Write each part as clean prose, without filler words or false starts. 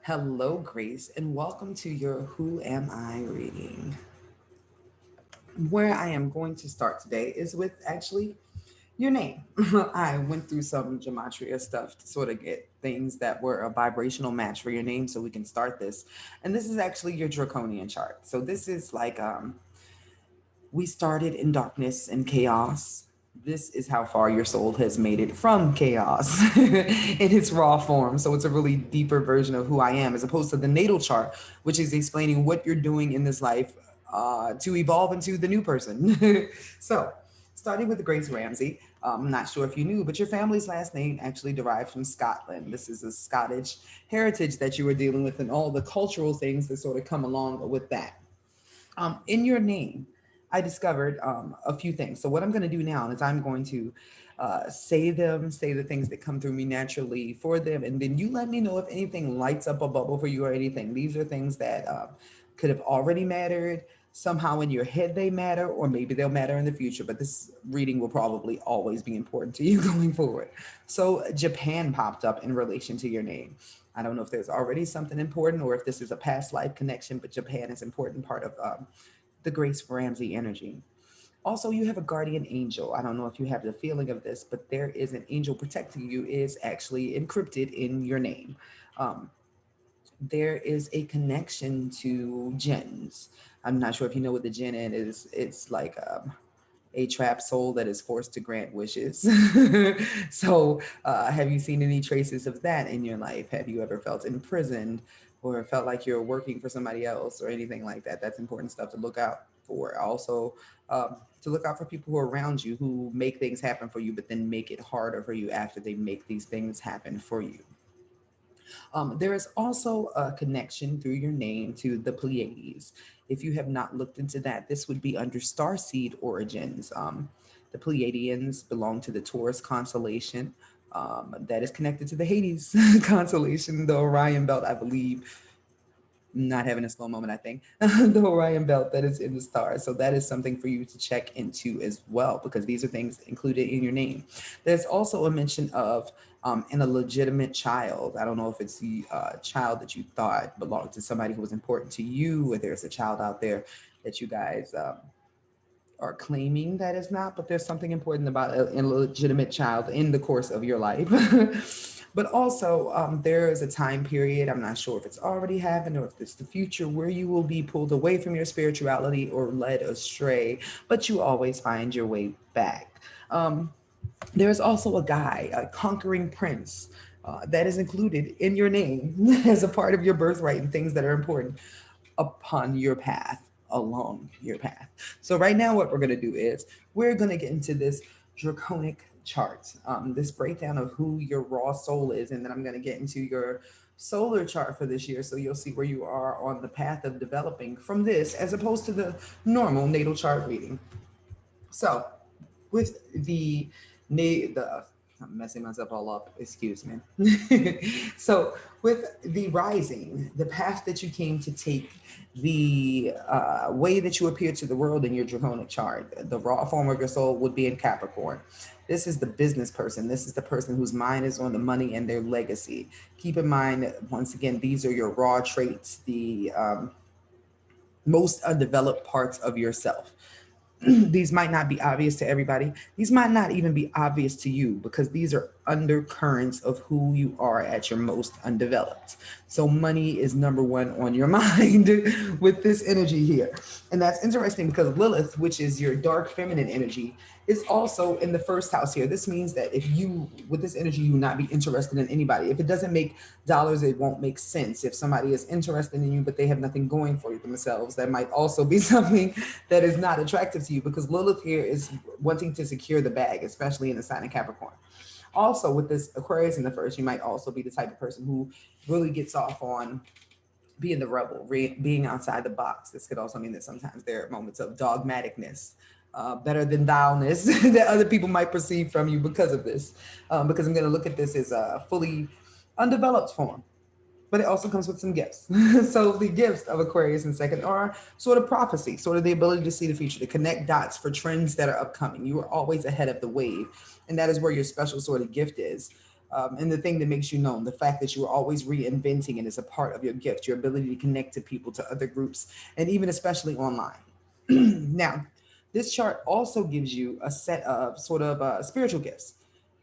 Hello, Grace, and welcome to your Who Am I reading. Where I am going to start today is with actually your name. I went through some gematria stuff to sort of get things that were a vibrational match for your name so we can start this. And this is actually your draconian chart. So this is like we started in darkness and chaos. This is how far your soul has made it from chaos in its raw form. So it's a really deeper version of who I am, as opposed to the natal chart, which is explaining what you're doing in this life to evolve into the new person. So, starting with Grace Ramsey, I'm not sure if you knew, but your family's last name actually derives from Scotland. This is a Scottish heritage that you were dealing with, and all the cultural things that sort of come along with that. In your name, I discovered a few things. So what I'm going to do now is I'm going to say the things that come through me naturally for them, and then you let me know if anything lights up a bubble for you or anything. These are things that could have already mattered. Somehow in your head they matter, or maybe they'll matter in the future, but this reading will probably always be important to you going forward. So Japan popped up in relation to your name. I don't know if there's already something important or if this is a past life connection, but Japan is an important part of the Grace Ramsey energy. Also, you have a guardian angel. I don't know if you have the feeling of this, but there is an angel protecting you, is actually encrypted in your name. Um, there is a connection to jinns. I'm not sure if you know what the jinn is. It's like a trapped soul that is forced to grant wishes. So, have you seen any traces of that in your life? Have you ever felt imprisoned or felt like you're working for somebody else or anything like that? That's important stuff to look out for. Also, to look out for people who are around you who make things happen for you, but then make it harder for you after they make these things happen for you. There is also a connection through your name to the Pleiades. If you have not looked into that, this would be under starseed origins. The Pleiadians belong to the Taurus constellation. That is connected to the Hades constellation, the Orion belt, I believe, not having a slow moment, I think, the Orion belt that is in the stars. So that is something for you to check into as well, because these are things included in your name. There's also a mention of an illegitimate child. I don't know if it's the child that you thought belonged to somebody who was important to you, or there's a child out there that you guys are claiming that is not, but there's something important about an illegitimate child in the course of your life. But also, there is a time period, I'm not sure if it's already happened or if it's the future, where you will be pulled away from your spirituality or led astray, but you always find your way back. There's also a guy, a conquering prince, that is included in your name as a part of your birthright and things that are important upon your path, along your path. So right now, what we're going to do is we're going to get into this draconic chart, this breakdown of who your raw soul is, and then I'm going to get into your solar chart for this year, so you'll see where you are on the path of developing from this, as opposed to the normal natal chart reading. So with the I'm messing myself all up, excuse me. So with the rising, the path that you came to take, the way that you appear to the world in your draconic chart, the raw form of your soul would be in Capricorn. This is the business person. This is the person whose mind is on the money and their legacy. Keep in mind, once again, these are your raw traits, the most undeveloped parts of yourself. These might not be obvious to everybody. These might not even be obvious to you, because these are undercurrents of who you are at your most undeveloped. So money is number one on your mind with this energy here. And that's interesting because Lilith, which is your dark feminine energy, is also in the first house here. This means that if you, with this energy, you will not be interested in anybody. If it doesn't make dollars, it won't make sense. If somebody is interested in you, but they have nothing going for themselves, that might also be something that is not attractive to you, because Lilith here is wanting to secure the bag, especially in the sign of Capricorn. Also, with this Aquarius in the first, you might also be the type of person who really gets off on being the rebel, being outside the box. This could also mean that sometimes there are moments of dogmaticness, better than thou-ness that other people might perceive from you because of this. Because I'm going to look at this as a fully undeveloped form, but it also comes with some gifts. So the gifts of Aquarius in second are sort of prophecy, sort of the ability to see the future, to connect dots for trends that are upcoming. You are always ahead of the wave, and that is where your special sort of gift is. and the thing that makes you known, the fact that you are always reinventing and is a part of your gift, your ability to connect to people, to other groups, and even especially online. Now, this chart also gives you a set of sort of spiritual gifts,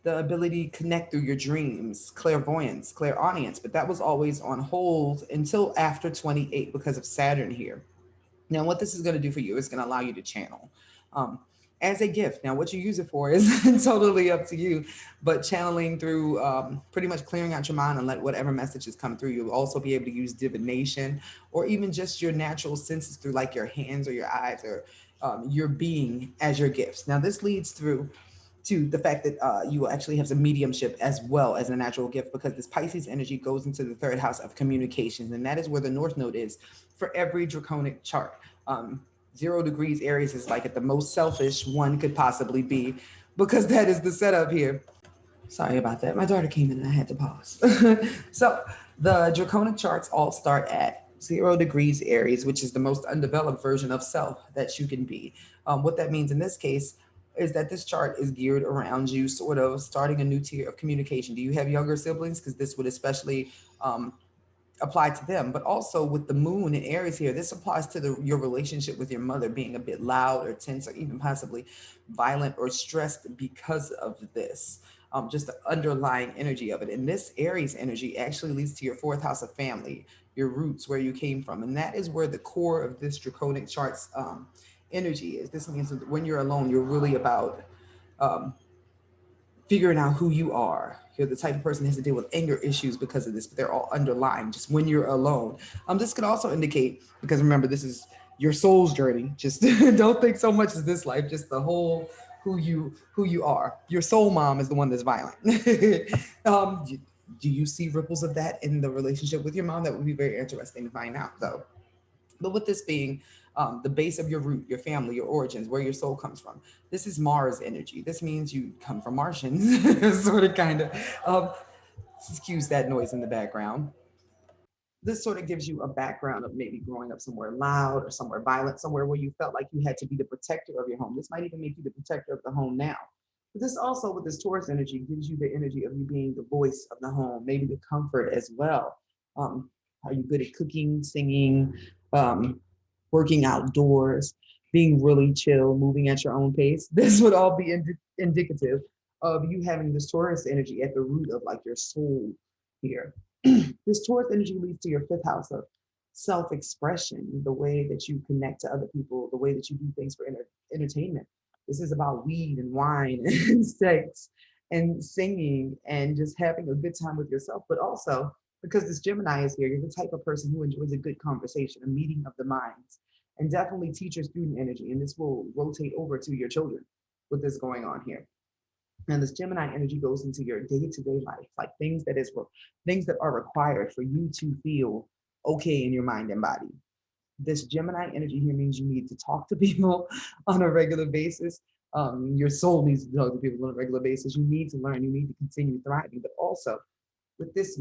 the ability to connect through your dreams, clairvoyance, clairaudience, but that was always on hold until after 28 because of Saturn here. Now, what this is going to do for you is going to allow you to channel um, as a gift. Now, what you use it for is totally up to you, but channeling through pretty much clearing out your mind and let whatever messages come through. You'll also be able to use divination or even just your natural senses through like your hands or your eyes or your being as your gifts. Now, this leads through to the fact that you will actually have some mediumship as well as a natural gift because this Pisces energy goes into the third house of communications, and that is where the North Node is for every draconic chart. 0 degrees Aries is like at the most selfish one could possibly be because that is the setup here. Sorry about that. My daughter came in and I had to pause. So the draconic charts all start at 0 degrees Aries, which is the most undeveloped version of self that you can be. What that means in this case is that this chart is geared around you sort of starting a new tier of communication. Do you have younger siblings? Because this would especially apply to them, but also with the moon in Aries here, this applies to your relationship with your mother being a bit loud or tense or even possibly violent or stressed because of this. Just the underlying energy of it. And this Aries energy actually leads to your fourth house of family, your roots, where you came from. And that is where the core of this draconic chart's energy is. This means that when you're alone, you're really about um, figuring out who you are. You're the type of person that has to deal with anger issues because of this, but they're all underlying just when you're alone. This could also indicate, because remember, this is your soul's journey. Just don't think so much as this life, just the whole who you are. Your soul mom is the one that's violent. Do you see ripples of that in the relationship with your mom? That would be very interesting to find out, though. But with this being the base of your root, your family, your origins, where your soul comes from, this is Mars energy. This means you come from Martians, sort of, kind of. Excuse that noise in the background. This sort of gives you a background of maybe growing up somewhere loud or somewhere violent, somewhere where you felt like you had to be the protector of your home. This might even make you the protector of the home now. But this also, with this Taurus energy, gives you the energy of you being the voice of the home, maybe the comfort as well. Are you good at cooking, singing, um, working outdoors, being really chill, moving at your own pace? This would all be indicative of you having this Taurus energy at the root of like your soul here. This Taurus energy leads to your fifth house of self expression, the way that you connect to other people, the way that you do things for entertainment. This is about weed and wine and sex and singing and just having a good time with yourself. But also, because this Gemini is here, you're the type of person who enjoys a good conversation, a meeting of the minds, and definitely teacher student energy. And this will rotate over to your children with this going on here. And this Gemini energy goes into your day-to-day life, like things that are required for you to feel okay in your mind and body. This Gemini energy here means you need to talk to people on a regular basis. Your soul needs to talk to people on a regular basis. You need to learn. You need to continue thriving. But also, with this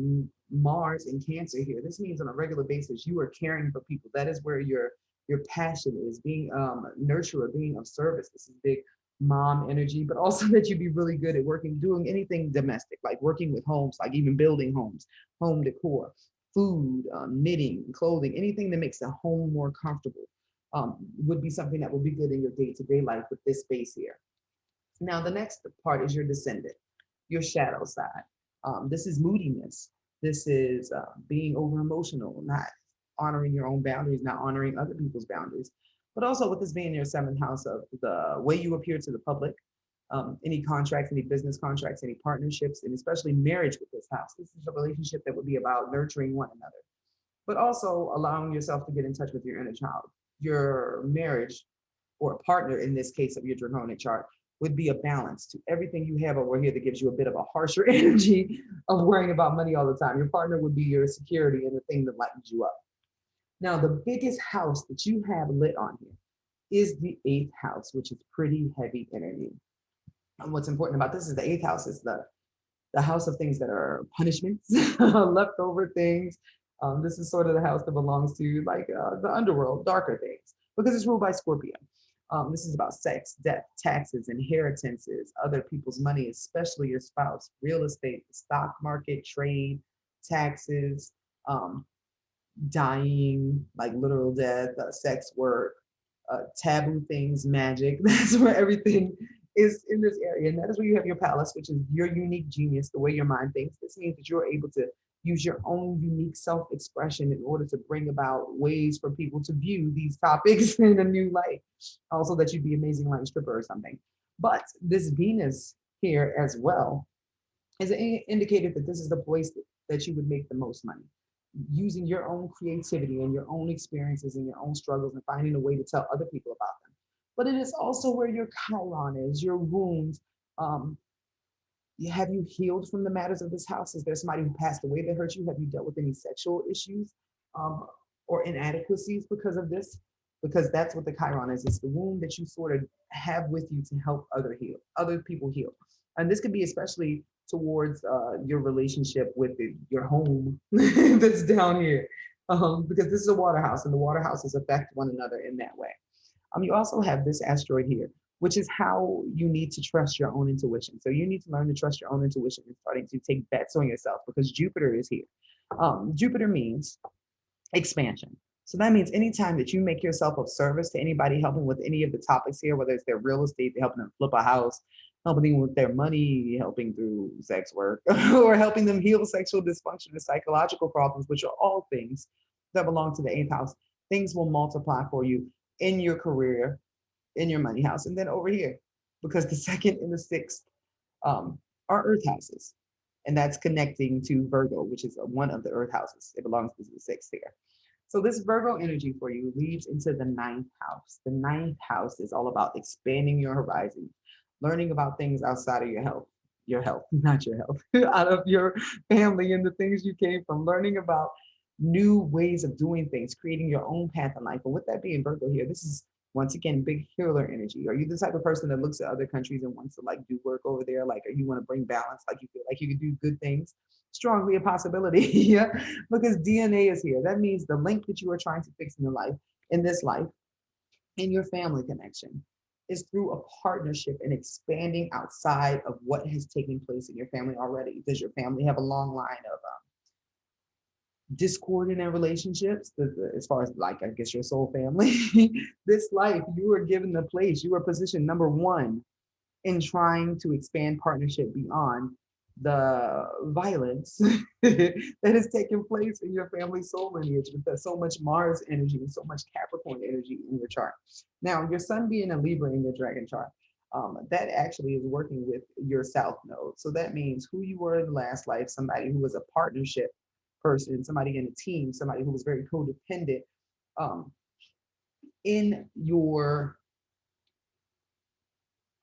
Mars and Cancer here, this means on a regular basis you are caring for people. That is where your passion is, being nurturer, being of service. This is big mom energy, but also that you be really good at working, doing anything domestic, like working with homes, like even building homes, home decor, food, knitting, clothing, anything that makes the home more comfortable would be something that will be good in your day-to-day life with this space here. Now, the next part is your descendant, your shadow side. This is moodiness. This is being over emotional, not honoring your own boundaries, not honoring other people's boundaries. But also with this being your seventh house of the way you appear to the public, any contracts, any business contracts, any partnerships, and especially marriage with this house. This is a relationship that would be about nurturing one another, but also allowing yourself to get in touch with your inner child. Your marriage or a partner, in this case of your draconic chart, would be a balance to everything you have over here that gives you a bit of a harsher energy of worrying about money all the time. Your partner would be your security and the thing that lightens you up. Now, the biggest house that you have lit on here is the eighth house, which is pretty heavy energy. And what's important about this is the eighth house is the house of things that are punishments, leftover things. This is sort of the house that belongs to like the underworld, darker things, because it's ruled by Scorpio. This is about sex, death, taxes, inheritances, other people's money, especially your spouse, real estate, the stock market, trade, taxes, um, dying, like literal death, sex work, taboo things, magic. That's where everything is in this area. And that is where you have your palace, which is your unique genius, the way your mind thinks. This means that you're able to use your own unique self expression in order to bring about ways for people to view these topics in a new light. Also, that you'd be amazing like a stripper or something. But this Venus here as well is an indicator that this is the place that you would make the most money using your own creativity and your own experiences and your own struggles and finding a way to tell other people about them. But it is also where your chiron is, your wounds. Um, have you healed from the matters of this house? Is there somebody who passed away that hurt you? Have you dealt with any sexual issues um, or inadequacies because of this? Because that's what the chiron is. It's the wound that you sort of have with you to help other people heal. And this could be especially towards your relationship with your home that's down here. Because this is a water house and the water houses affect one another in that way. You also have this asteroid here, which is how you need to trust your own intuition. So you need to learn to trust your own intuition and starting to take bets on yourself because Jupiter is here. Jupiter means expansion. So that means anytime that you make yourself of service to anybody helping with any of the topics here, whether it's their real estate, helping them flip a house, helping them with their money, helping through sex work, or helping them heal sexual dysfunction and psychological problems, which are all things that belong to the eighth house, things will multiply for you in your career, in your money house, and then over here, because the second and the sixth are earth houses. And that's connecting to Virgo, which is one of the earth houses. It belongs to the sixth here. So this Virgo energy for you leads into the ninth house. The ninth house is all about expanding your horizons, learning about things outside of your health, not your health, out of your family and the things you came from, learning about new ways of doing things, creating your own path in life. And with that being Virgo here, this is once again big healer energy. Are you the type of person that looks at other countries and wants to like do work over there? Like, you want to bring balance? Like, you feel like you can do good things? Strongly a possibility. Yeah, because DNA is here. That means the link that you are trying to fix in your life, in this life, in your family connection, is through a partnership and expanding outside of what has taken place in your family already. Does your family have a long line of discord in their relationships? As far as, like, I guess your soul family, this life, you are given the place, you are positioned number one in trying to expand partnership beyond the violence that has taken place in your family soul lineage with so much Mars energy and so much Capricorn energy in your chart. Now, your sun being a Libra in your dragon chart, that actually is working with your South node. So that means who you were in the last life, somebody who was a partnership person, somebody in a team, somebody who was very codependent um, in your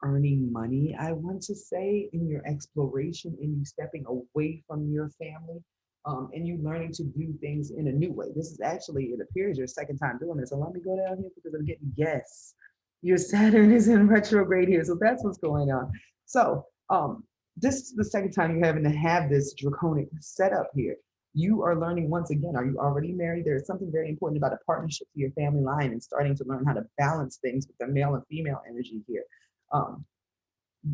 earning money, I want to say, in your exploration, in you stepping away from your family, and you learning to do things in a new way. This is actually, it appears, your second time doing this. So let me go down here because I'm getting, yes, your Saturn is in retrograde here. So that's what's going on. So this is the second time you're having to have this draconic setup here. You are learning once again, are you already married? There's something very important about a partnership to your family line and starting to learn how to balance things with the male and female energy here. Um,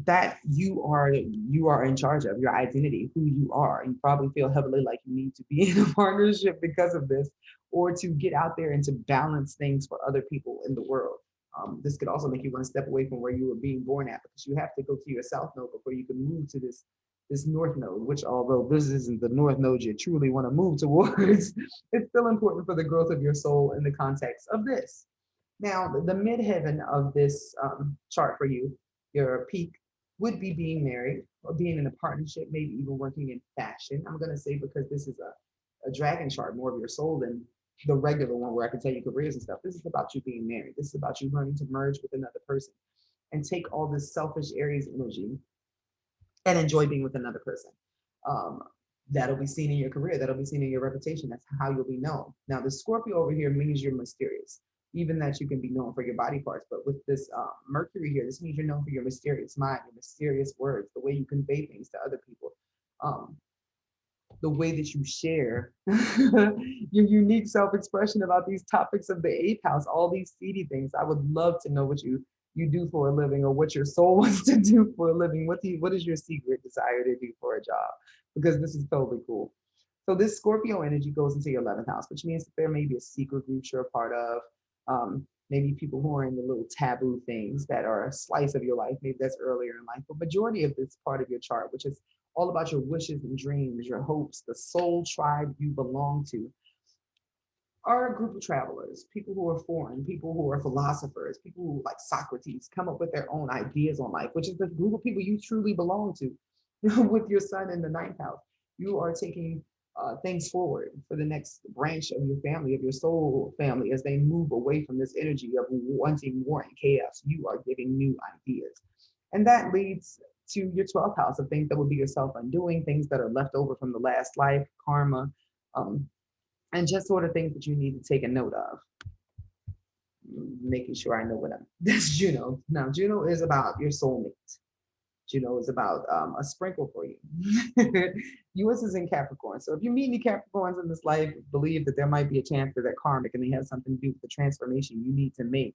that you are in charge of your identity, who you are. You probably feel heavily like you need to be in a partnership because of this, or to get out there and to balance things for other people in the world. This could also make you want to step away from where you were being born at, because you have to go to your south node before you can move to this north node, which, although this isn't the north node you truly want to move towards, it's still important for the growth of your soul in the context of this. Now, the midheaven of this chart for you, your peak, would be being married or being in a partnership, maybe even working in fashion. I'm going to say, because this is a dragon chart, more of your soul than the regular one where I can tell you careers and stuff. This is about you being married. This is about you learning to merge with another person and take all this selfish Aries energy and enjoy being with another person. Um, that'll be seen in your career. That'll be seen in your reputation. That's how you'll be known. Now, the Scorpio over here means you're mysterious, even that you can be known for your body parts. But with this Mercury here, this means you're known for your mysterious mind, your mysterious words, the way you convey things to other people. Um, the way that you share your unique self-expression about these topics of the eighth house, all these seedy things. I would love to know what you do for a living, or what your soul wants to do for a living. What is your secret desire to do for a job? Because this is totally cool. So this Scorpio energy goes into your 11th house, which means that there may be a secret group you're a part of. Maybe people who are in the little taboo things that are a slice of your life. Maybe that's earlier in life, but majority of this part of your chart, which is all about your wishes and dreams, your hopes, the soul tribe you belong to, are a group of travelers, people who are foreign, people who are philosophers, people who, like Socrates, come up with their own ideas on life, which is the group of people you truly belong to. With your sun in the ninth house, you are taking things forward for the next branch of your family, of your soul family, as they move away from this energy of wanting war and chaos. You are giving new ideas. And that leads to your 12th house of things that would be your self undoing, things that are left over from the last life, karma, um, and just sort of things that you need to take a note of. Making sure I know what I'm. That's Juno. Now, Juno is about your soulmate. Juno is about a sprinkle for you. Yours is in Capricorn. So if you meet any Capricorns in this life, believe that there might be a chance that they're karmic and they have something to do with the transformation you need to make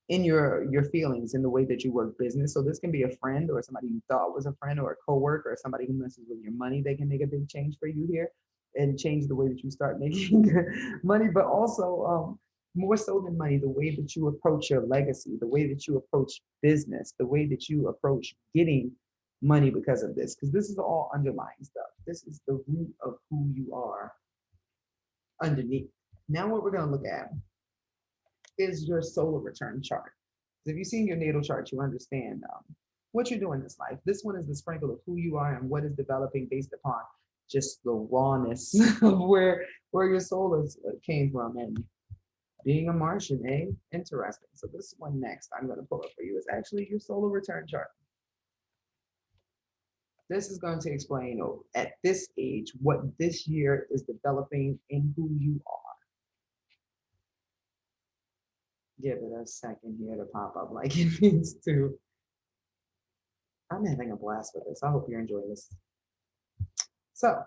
in your feelings, in the way that you work business. So this can be a friend, or somebody you thought was a friend, or a coworker, or somebody who messes with your money. They can make a big change for you here and change the way that you start making money, but also more so than money, the way that you approach your legacy, the way that you approach business, the way that you approach getting money because of this, because this is all underlying stuff. This is the root of who you are underneath. Now what we're going to look at is your solar return chart. If you've seen your natal chart, you understand what you're doing in this life. This one is the sprinkle of who you are and what is developing based upon just the rawness of where your soul is, came from. And being a Martian, eh? Interesting. So this one next I'm going to pull up for you is actually your solar return chart. This is going to explain at this age what this year is developing in who you are. Give it a second here to pop up like it needs to. I'm having a blast with this. I hope you're enjoying this. So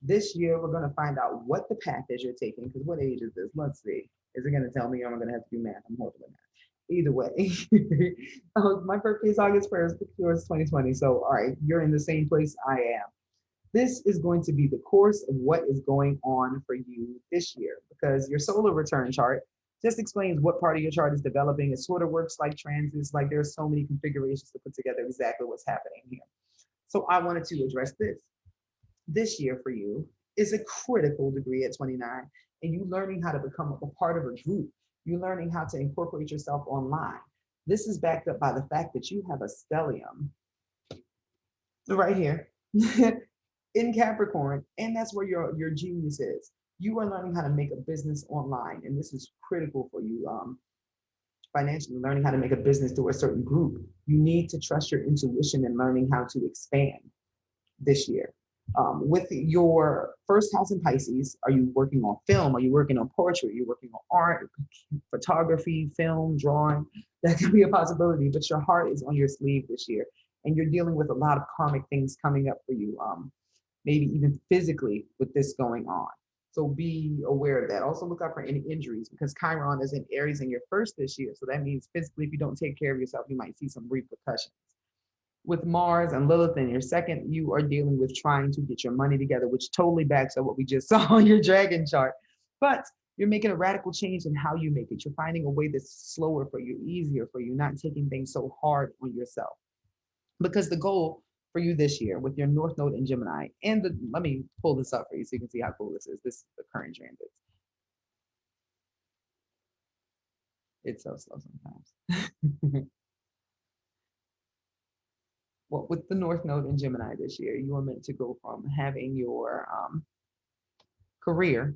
this year, we're going to find out what the path is you're taking, because what age is this? Let's see. Is it going to tell me, or am I going to have to do math? I'm horrible at math. Either way. My birthday is August 1st, yours is 2020. So, all right, you're in the same place I am. This is going to be the course of what is going on for you this year, because your solar return chart just explains what part of your chart is developing. It sort of works like transits, like there's so many configurations to put together exactly what's happening here. So I wanted to address this. This year for you is a critical degree at 29, and you learning how to become a part of a group. You're learning how to incorporate yourself online. This is backed up by the fact that you have a stellium right here in Capricorn, and that's where your genius is. You are learning how to make a business online, and this is critical for you financially. Learning how to make a business through a certain group. You need to trust your intuition and learning how to expand this year. With your first house in Pisces, are you working on film? Are you working on poetry? Are you working on art, photography, film, drawing? That could be a possibility, but your heart is on your sleeve this year, and you're dealing with a lot of karmic things coming up for you, maybe even physically with this going on. So be aware of that. Also look out for any injuries, because Chiron is in Aries in your first this year. So that means physically, if you don't take care of yourself, you might see some repercussions. With Mars and Lilith in your second, you are dealing with trying to get your money together, which totally backs up what we just saw on your dragon chart. But you're making a radical change in how you make it. You're finding a way that's slower for you, easier for you, not taking things so hard on yourself. Because the goal for you this year with your North Node in Gemini, and let me pull this up for you so you can see how cool this is. This is the current transit. It's so slow sometimes. Well, with the North Node in Gemini this year, you are meant to go from having your career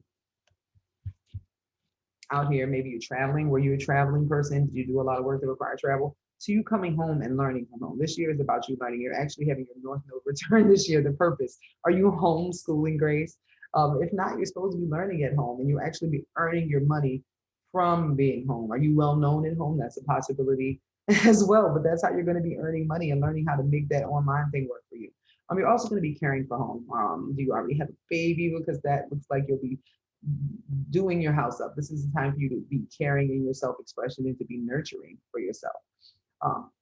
out here. Maybe you're traveling. Were you a traveling person? Did you do a lot of work that required travel? So you coming home and learning from home. This year is about you learning. You're actually having your North Node return this year. The purpose. Are you homeschooling, Grace? If not, you're supposed to be learning at home, and you actually be earning your money from being home. Are you well known at home? That's a possibility as well, but that's how you're going to be earning money and learning how to make that online thing work for you. You're also going to be caring for home. Do you already have a baby? Because that looks like you'll be doing your house up. This is the time for you to be caring in your self-expression and to be nurturing for yourself.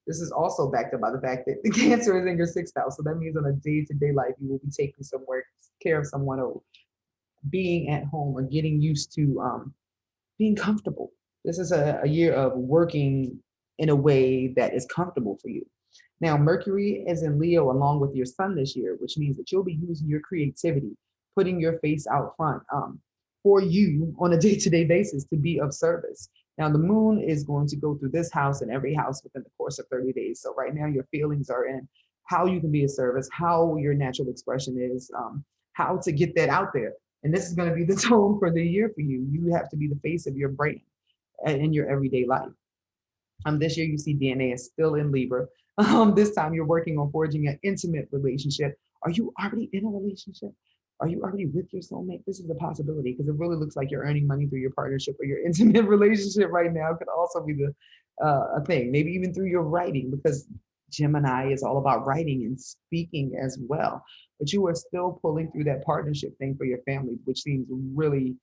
This is also backed up by the fact that the Cancer is in your sixth house. So that means on a day-to-day life, you will be taking somewhere care of someone or being at home or getting used to being comfortable. This is a year of working in a way that is comfortable for you. Now, Mercury is in Leo along with your sun this year, which means that you'll be using your creativity, putting your face out front for you on a day to day basis to be of service. Now, the moon is going to go through this house and every house within the course of 30 days. So, right now, your feelings are in how you can be of service, how your natural expression is, how to get that out there. And this is going to be the tone for the year for you. You have to be the face of your brand in your everyday life. This year you see DNA is still in Libra. This time you're working on forging an intimate relationship. Are you already in a relationship? Are you already with your soulmate? This is a possibility because it really looks like you're earning money through your partnership or your intimate relationship right now. Could also be the a thing. Maybe even through your writing because Gemini is all about writing and speaking as well. But you are still pulling through that partnership thing for your family, which seems really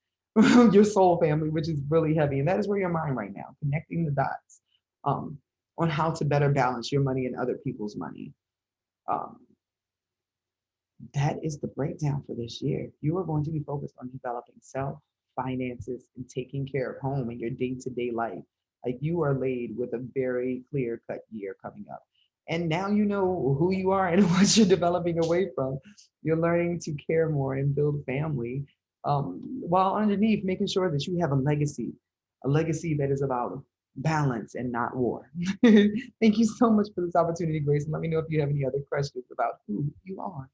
your soul family, which is really heavy. And that is where your mind right now, connecting the dots um, on how to better balance your money and other people's money. Um, that is the breakdown for this year. You are going to be focused on developing self, finances, and taking care of home in your day to day life. Like you are laid with a very clear cut year coming up. And now you know who you are and what you're developing away from. You're learning to care more and build family while underneath making sure that you have a legacy that is about balance and not war. Thank you so much for this opportunity, Grace. And let me know if you have any other questions about who you are.